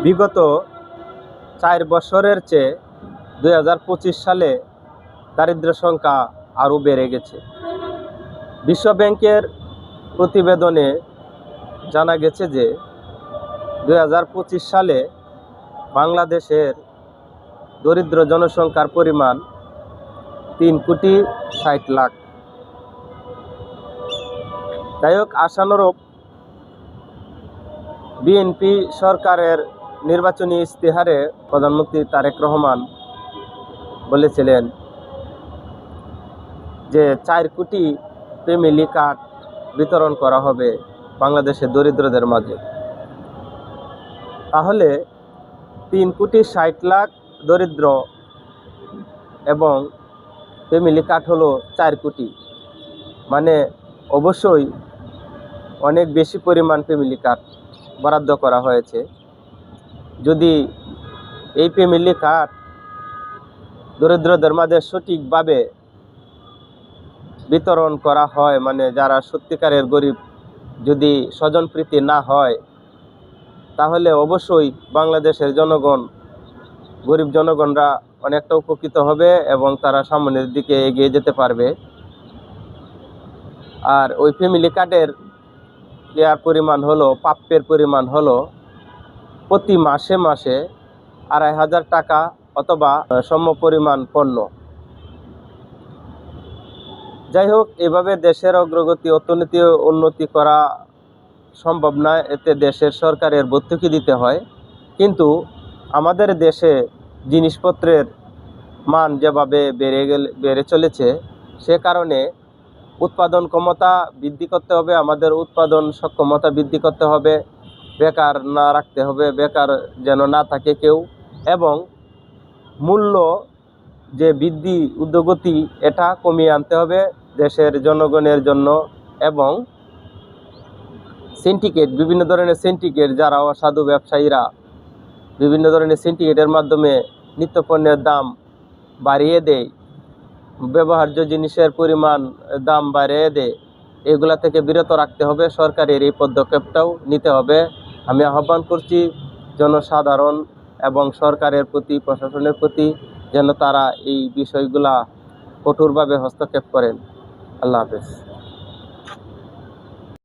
বিগত 4 বছরের চেয়ে 2025 সালে দারিদ্র্য সংখ্যা আরও বেড়ে গেছে। বিশ্ব ব্যাংকের প্রতিবেদনে জানা গেছে যে 2025 সালে বাংলাদেশের দরিদ্র জনসংখ্যার পরিমাণ 3,60,00,000। যাই হোক, আশানুরূপ বিএনপি সরকারের নির্বাচনী ইশতেহারে প্রধানমন্ত্রী তারেক রহমান বলেছিলেন যে 4 কোটি ফ্যামিলি কার্ড বিতরণ করা হবে বাংলাদেশের দরিদ্রদের মাঝে। তাহলে 3,60,00,000 দরিদ্র এবং ফ্যামিলি কার্ড হলো 4 কোটি, মানে অবশ্যই অনেক বেশি পরিমাণ ফ্যামিলি কার্ড বরাদ্দ করা হয়েছে। যদি এই ফ্যামিলি কার্ড দরিদ্রদের মাঝে সঠিকভাবে বিতরণ করা হয়, মানে যারা সত্যিকারের গরিব, যদি স্বজনপ্রীতি না হয়, তাহলে অবশ্যই বাংলাদেশের জনগণ, গরিব জনগণরা অনেকটা উপকৃত হবে এবং তারা সামনের দিকে এগিয়ে যেতে পারবে। আর ওই ফ্যামিলি কার্ডের দেওয়ার পরিমাণ হলো, প্রাপ্যের পরিমাণ হলো প্রতি মাসে 2,500 টাকা অথবা সম পরিমাণ পণ্য। যাই হোক, এভাবে দেশের অগ্রগতি, অর্থনীতি উন্নতি করা সম্ভব নয়, এতে দেশের সরকারের ভর্তুকি দিতে হয়। কিন্তু আমাদের দেশে জিনিসপত্রের মান যেভাবে বেড়ে চলেছে, সে কারণে উৎপাদন ক্ষমতা বৃদ্ধি করতে হবে, আমাদের উৎপাদন সক্ষমতা বৃদ্ধি করতে হবে, বেকার না রাখতে হবে, বেকার যেন না থাকে কেউ, এবং মূল্য যে বৃদ্ধি ঊর্ধ্বগতি এটা কমিয়ে আনতে হবে দেশের জনগণের জন্য। এবং সিন্ডিকেট, বিভিন্ন ধরনের সিন্ডিকেট, যারা অসাধু ব্যবসায়ীরা বিভিন্ন ধরনের সিন্ডিকেটের মাধ্যমে নিত্যপণ্যের দাম বাড়িয়ে দেয়, ব্যবহার্য জিনিসের পরিমাণ দাম বাড়িয়ে দেয়, এগুলা থেকে বিরত রাখতে হবে। সরকারের এই পদক্ষেপটাও নিতে হবে। আমি আহ্বান করছি জনসাধারণ এবং সরকারের প্রতি, প্রশাসনের প্রতি, যেন তারা এই বিষয়গুলা কঠোরভাবে হস্তক্ষেপ করেন। আল্লাহ হাফেজ।